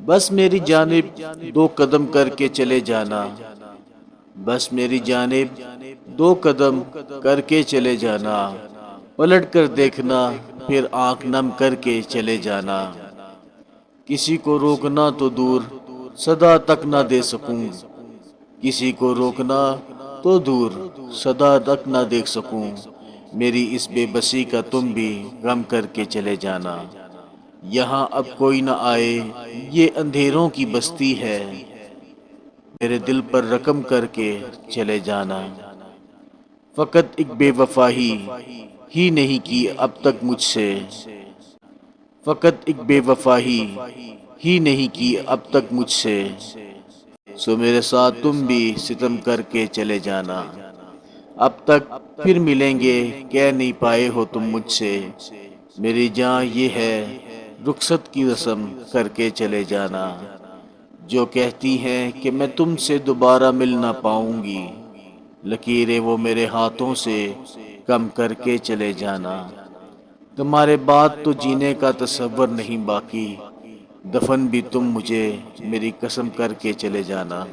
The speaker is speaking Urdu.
بس میری جانب دو قدم کر کے چلے جانا، بس میری جانب دو قدم کر کے چلے جانا، پلٹ کر دیکھنا پھر آنکھ نم کر کے چلے جانا۔ کسی کو روکنا تو دور صدا تک نہ دے سکوں، کسی کو روکنا تو دور صدا تک نہ دیکھ سکوں، میری اس بے بسی کا تم بھی غم کر کے چلے جانا۔ یہاں اب کوئی نہ آئے، یہ اندھیروں کی بستی ہے، میرے دل پر رقم کر کے چلے جانا۔ فقط ایک بے وفائی ہی نہیں کی اب تک مجھ سے، فقط ایک بے وفائی ہی نہیں کی اب تک مجھ سے، سو میرے ساتھ تم بھی ستم کر کے چلے جانا۔ اب تک پھر ملیں گے کہہ نہیں پائے ہو تم مجھ سے، میری جان یہ ہے رخصت کی رسم کر کے چلے جانا۔ جو کہتی ہیں کہ میں تم سے دوبارہ مل نہ پاؤں گی، لکیریں وہ میرے ہاتھوں سے کم کر کے چلے جانا۔ تمہارے بعد تو جینے کا تصور نہیں باقی، دفن بھی تم مجھے میری قسم کر کے چلے جانا۔